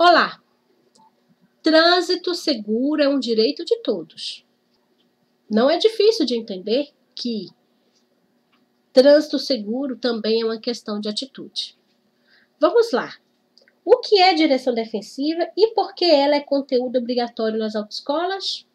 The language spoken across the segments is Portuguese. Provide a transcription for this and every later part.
Olá! Trânsito seguro é um direito de todos. Não é difícil de entender que trânsito seguro também é uma questão de atitude. Vamos lá. O que é direção defensiva e por que ela é conteúdo obrigatório nas autoescolas?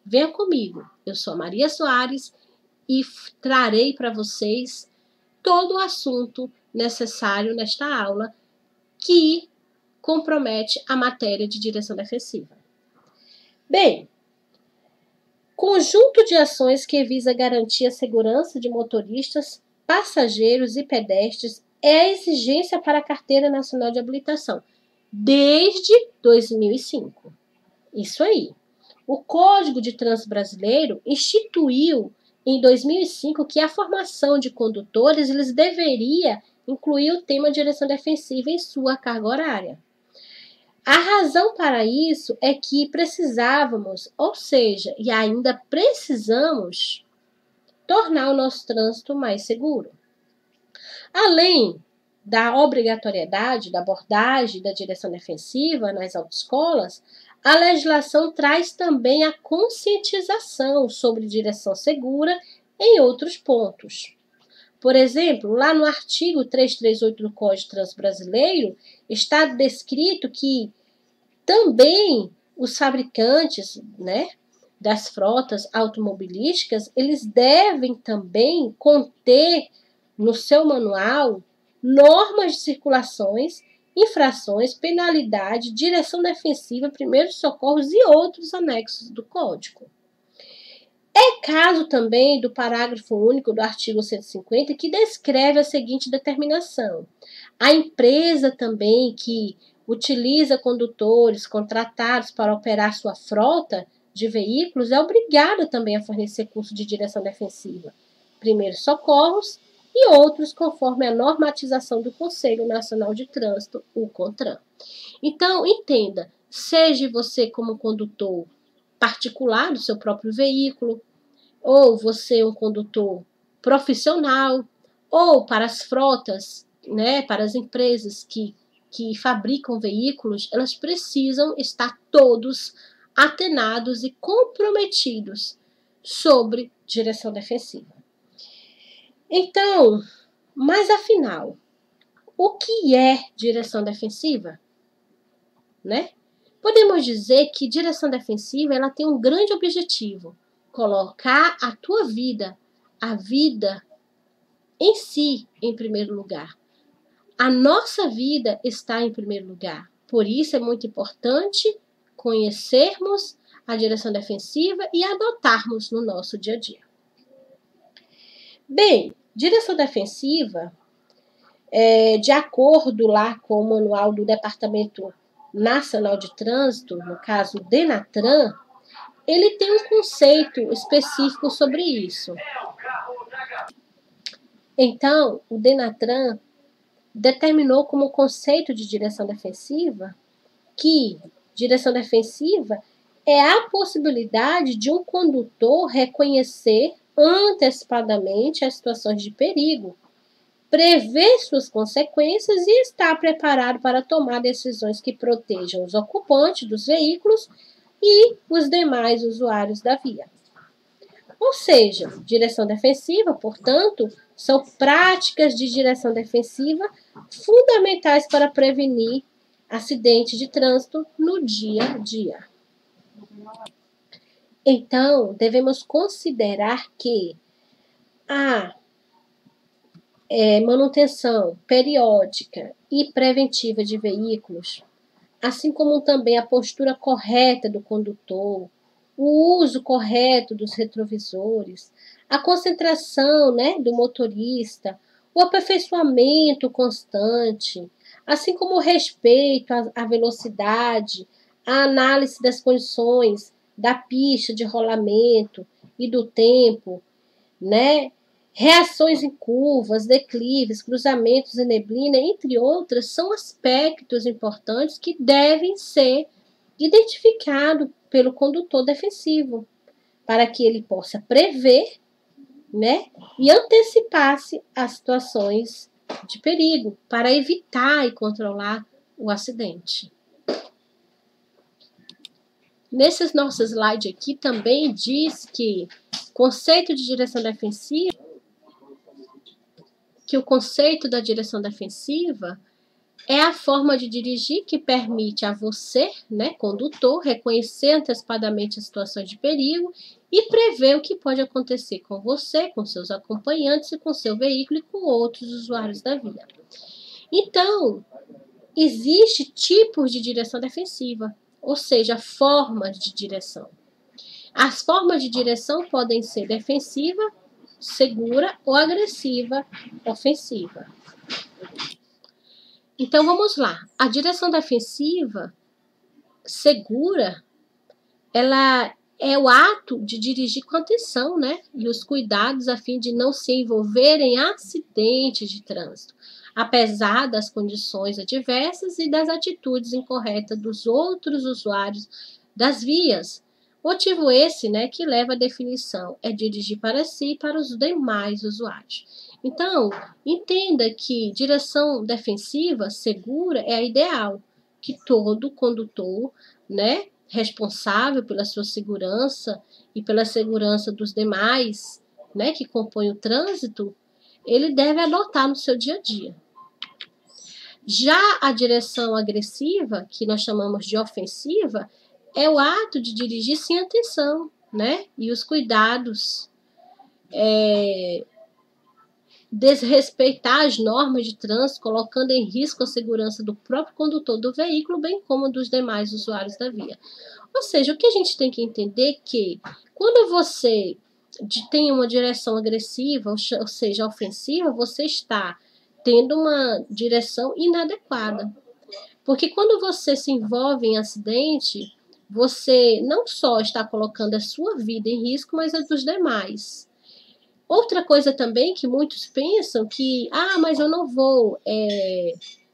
Venha comigo. Eu sou a Maria Soares e trarei para vocês todo o assunto necessário nesta aula que compromete a matéria de direção defensiva. Bem, conjunto de ações que visa garantir a segurança de motoristas, passageiros e pedestres é a exigência para a Carteira Nacional de Habilitação, desde 2005. Isso aí. O Código de Trânsito Brasileiro instituiu em 2005 que a formação de condutores eles deveria incluir o tema direção defensiva em sua carga horária. A razão para isso é que precisávamos, ou seja, e ainda precisamos, tornar o nosso trânsito mais seguro. Além da obrigatoriedade da abordagem da direção defensiva nas autoescolas, a legislação traz também a conscientização sobre direção segura em outros pontos. Por exemplo, lá no artigo 338 do Código de Trânsito Brasileiro, está descrito que também os fabricantes, das frotas automobilísticas, eles devem também conter no seu manual normas de circulações, infrações, penalidade, direção defensiva, primeiros socorros e outros anexos do Código. É caso também do parágrafo único do artigo 150 que descreve a seguinte determinação. A empresa também que utiliza condutores contratados para operar sua frota de veículos é obrigada também a fornecer curso de direção defensiva, primeiros socorros e outros conforme a normatização do Conselho Nacional de Trânsito, o CONTRAN. Então, entenda, seja você como condutor particular do seu próprio veículo, ou você um condutor profissional, ou para as frotas, para as empresas que fabricam veículos, elas precisam estar todos atenados e comprometidos sobre direção defensiva. Então, mas afinal, o que é direção defensiva? Podemos dizer que direção defensiva ela tem um grande objetivo, colocar a tua vida, a vida em si, em primeiro lugar. A nossa vida está em primeiro lugar. Por isso é muito importante conhecermos a direção defensiva e adotarmos no nosso dia a dia. Bem, direção defensiva, de acordo lá com o manual do Departamento Nacional de Trânsito, no caso o DENATRAN, ele tem um conceito específico sobre isso. Então, o DENATRAN determinou como conceito de direção defensiva que direção defensiva é a possibilidade de um condutor reconhecer antecipadamente as situações de perigo, prever suas consequências e estar preparado para tomar decisões que protejam os ocupantes dos veículos e os demais usuários da via. Ou seja, direção defensiva, portanto, são práticas de direção defensiva fundamentais para prevenir acidentes de trânsito no dia a dia. Então, devemos considerar que a manutenção periódica e preventiva de veículos, assim como também a postura correta do condutor, o uso correto dos retrovisores, a concentração do motorista, o aperfeiçoamento constante, assim como o respeito à velocidade, a análise das condições da pista de rolamento e do tempo, reações em curvas, declives, cruzamentos e neblina, entre outras, são aspectos importantes que devem ser identificados pelo condutor defensivo, para que ele possa prever, e antecipar-se as situações de perigo, para evitar e controlar o acidente. Nesse nosso slide aqui também diz que o conceito da direção defensiva é a forma de dirigir que permite a você, né, condutor, reconhecer antecipadamente as situações de perigo e prever o que pode acontecer com você, com seus acompanhantes e com seu veículo e com outros usuários da via. Então, existe tipos de direção defensiva, ou seja, formas de direção. As formas de direção podem ser defensiva, segura ou agressiva, ofensiva. Então, vamos lá. A direção defensiva segura, ela é o ato de dirigir com atenção, né? E os cuidados a fim de não se envolver em acidentes de trânsito, apesar das condições adversas e das atitudes incorretas dos outros usuários das vias. Motivo esse, né, que leva à definição é dirigir para si e para os demais usuários. Então, entenda que direção defensiva segura é a ideal, que todo condutor, né, responsável pela sua segurança e pela segurança dos demais, né, que compõem o trânsito, ele deve adotar no seu dia a dia. Já a direção agressiva, que nós chamamos de ofensiva, é o ato de dirigir sem atenção, né, e os cuidados, desrespeitar as normas de trânsito, colocando em risco a segurança do próprio condutor do veículo, bem como dos demais usuários da via. Ou seja, o que a gente tem que entender é que quando você tem uma direção agressiva, ou seja, ofensiva, você está tendo uma direção inadequada. Porque quando você se envolve em acidente, você não só está colocando a sua vida em risco, mas a dos demais. Outra coisa também que muitos pensam que, mas eu não vou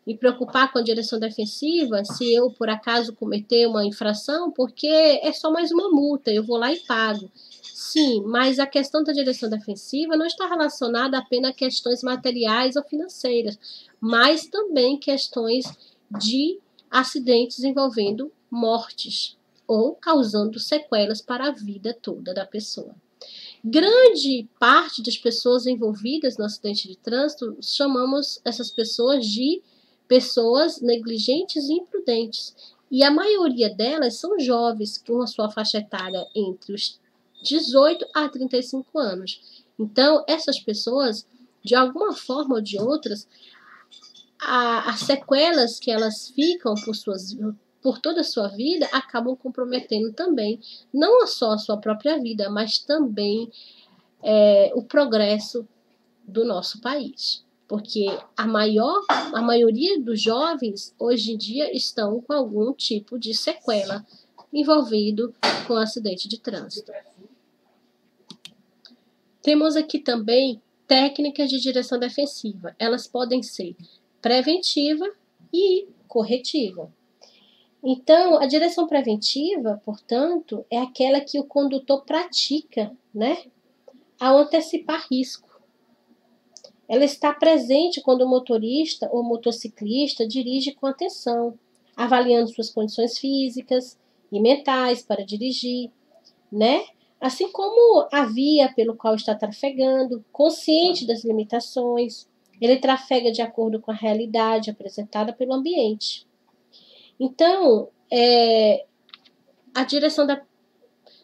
me preocupar com a direção defensiva se eu, por acaso, cometer uma infração, porque é só mais uma multa, eu vou lá e pago. Sim, mas a questão da direção defensiva não está relacionada apenas a questões materiais ou financeiras, mas também questões de acidentes envolvendo mortes ou causando sequelas para a vida toda da pessoa. Grande parte das pessoas envolvidas no acidente de trânsito, chamamos essas pessoas de pessoas negligentes e imprudentes. E a maioria delas são jovens, com a sua faixa etária entre os 18 a 35 anos. Então, essas pessoas, de alguma forma ou de outras, as sequelas que elas ficam por toda a sua vida acabam comprometendo também, não só a sua própria vida, mas também o progresso do nosso país. Porque a maioria dos jovens, hoje em dia, estão com algum tipo de sequela envolvido com acidente de trânsito. Temos aqui também técnicas de direção defensiva. Elas podem ser preventiva e corretiva. Então, a direção preventiva, portanto, é aquela que o condutor pratica, né, ao antecipar risco. Ela está presente quando o motorista ou motociclista dirige com atenção, avaliando suas condições físicas e mentais para dirigir, né? Assim como a via pelo qual está trafegando, consciente das limitações, ele trafega de acordo com a realidade apresentada pelo ambiente. Então, a direção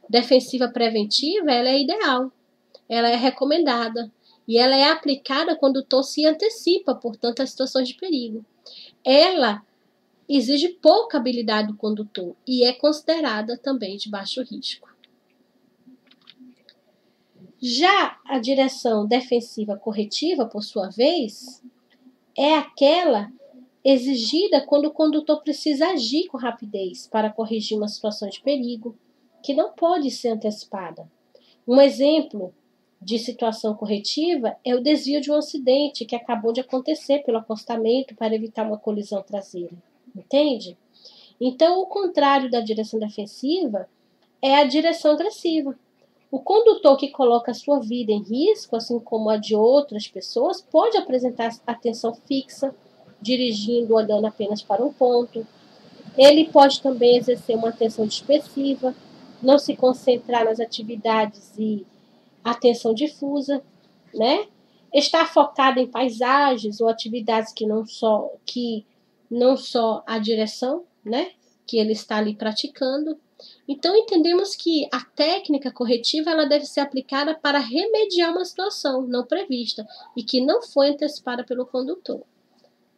defensiva preventiva, ela é ideal, ela é recomendada e ela é aplicada quando o condutor se antecipa, portanto, às situações de perigo. Ela exige pouca habilidade do condutor e é considerada também de baixo risco. Já a direção defensiva corretiva, por sua vez, é aquela exigida quando o condutor precisa agir com rapidez para corrigir uma situação de perigo que não pode ser antecipada. Um exemplo de situação corretiva é o desvio de um acidente que acabou de acontecer pelo acostamento para evitar uma colisão traseira. Entende? Então, o contrário da direção defensiva é a direção agressiva. O condutor que coloca a sua vida em risco, assim como a de outras pessoas, pode apresentar atenção fixa, dirigindo, olhando apenas para um ponto, Ele pode também exercer uma atenção dispersiva, não se concentrar nas atividades e atenção difusa, né? Estar focado em paisagens ou atividades que não só a direção, né? Que ele está ali praticando. Então entendemos que a técnica corretiva ela deve ser aplicada para remediar uma situação não prevista e que não foi antecipada pelo condutor,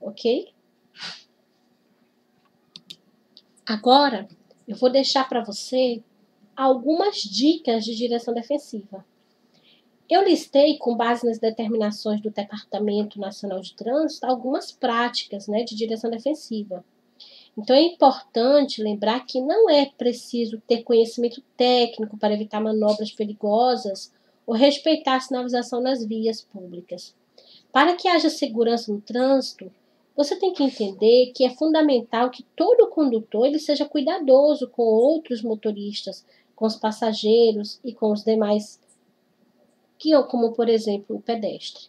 ok? Agora eu vou deixar para você algumas dicas de direção defensiva. Eu listei, com base nas determinações do Departamento Nacional de Trânsito, algumas práticas, né, de direção defensiva. Então é importante lembrar que não é preciso ter conhecimento técnico para evitar manobras perigosas ou respeitar a sinalização nas vias públicas. Para que haja segurança no trânsito, você tem que entender que é fundamental que todo condutor ele seja cuidadoso com outros motoristas, com os passageiros e com os demais, como por exemplo o pedestre.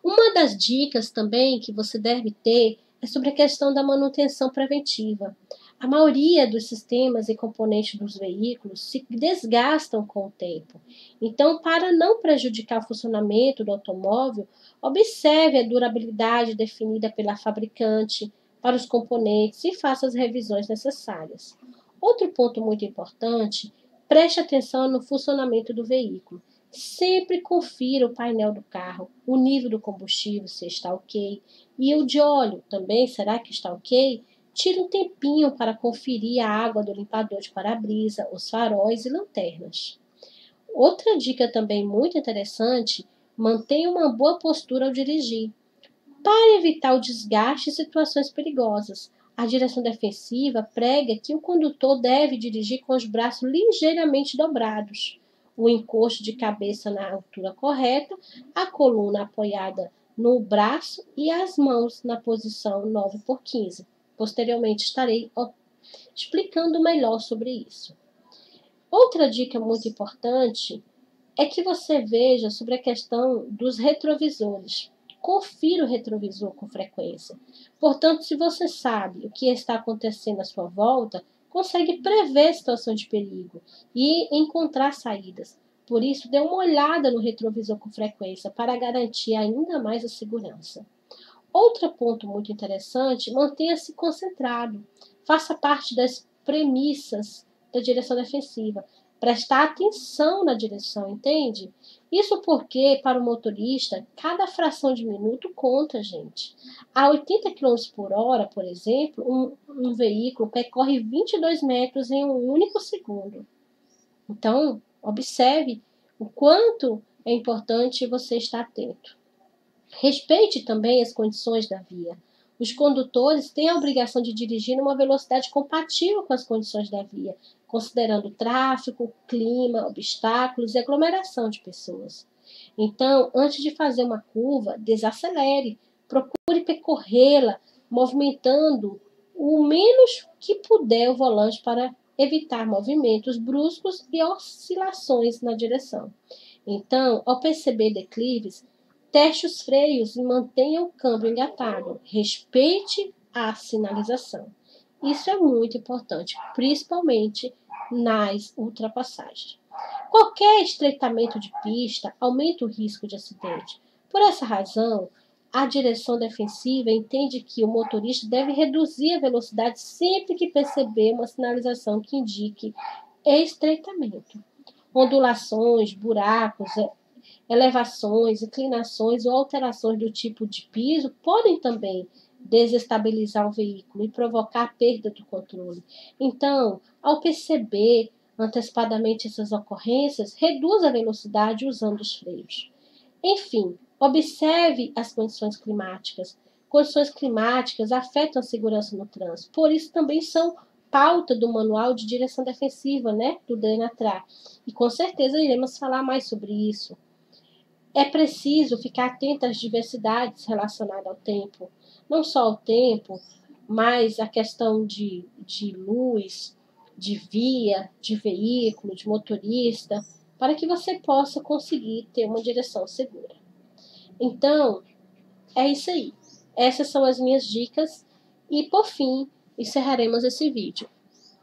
Uma das dicas também que você deve ter é sobre a questão da manutenção preventiva. A maioria dos sistemas e componentes dos veículos se desgastam com o tempo. Então, para não prejudicar o funcionamento do automóvel, observe a durabilidade definida pela fabricante para os componentes e faça as revisões necessárias. Outro ponto muito importante, preste atenção no funcionamento do veículo. Sempre confira o painel do carro, o nível do combustível, se está ok, e o de óleo também, será que está ok? Tire um tempinho para conferir a água do limpador de para-brisa, os faróis e lanternas. Outra dica também muito interessante, mantenha uma boa postura ao dirigir, para evitar o desgaste e situações perigosas. A direção defensiva prega que o condutor deve dirigir com os braços ligeiramente dobrados, o encosto de cabeça na altura correta, a coluna apoiada no braço e as mãos na posição 9x15. Posteriormente estarei explicando melhor sobre isso. Outra dica muito importante é que você veja sobre a questão dos retrovisores. Confira o retrovisor com frequência. Portanto, se você sabe o que está acontecendo à sua volta, consegue prever situações de perigo e encontrar saídas. Por isso, dê uma olhada no retrovisor com frequência para garantir ainda mais a segurança. Outro ponto muito interessante, mantenha-se concentrado. Faça parte das premissas da direção defensiva. Prestar atenção na direção, entende? Isso porque, para o motorista, cada fração de minuto conta, gente. A 80 km por hora, por exemplo, um veículo percorre 22 metros em um único segundo. Então, observe o quanto é importante você estar atento. Respeite também as condições da via. Os condutores têm a obrigação de dirigir numa velocidade compatível com as condições da via, considerando tráfego, clima, obstáculos e aglomeração de pessoas. Então, antes de fazer uma curva, desacelere, procure percorrê-la, movimentando o menos que puder o volante para evitar movimentos bruscos e oscilações na direção. Então, ao perceber declives, teste os freios e mantenha o câmbio engatado. Respeite a sinalização. Isso é muito importante, principalmente nas ultrapassagens. Qualquer estreitamento de pista aumenta o risco de acidente. Por essa razão, a direção defensiva entende que o motorista deve reduzir a velocidade sempre que perceber uma sinalização que indique estreitamento. Ondulações, buracos, elevações, inclinações ou alterações do tipo de piso podem também desestabilizar o veículo e provocar a perda do controle. Então, ao perceber antecipadamente essas ocorrências, reduza a velocidade usando os freios. Enfim, observe as condições climáticas. Condições climáticas afetam a segurança no trânsito, por isso também são pauta do manual de direção defensiva, né, do DENATRA. E com certeza iremos falar mais sobre isso. É preciso ficar atento às diversidades relacionadas ao tempo. Não só ao tempo, mas a questão de luz, de via, de veículo, de motorista, para que você possa conseguir ter uma direção segura. Então, é isso aí. Essas são as minhas dicas. E, por fim, encerraremos esse vídeo.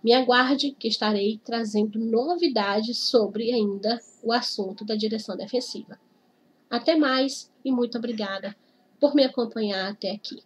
Me aguarde que estarei trazendo novidades sobre ainda o assunto da direção defensiva. Até mais e muito obrigada por me acompanhar até aqui.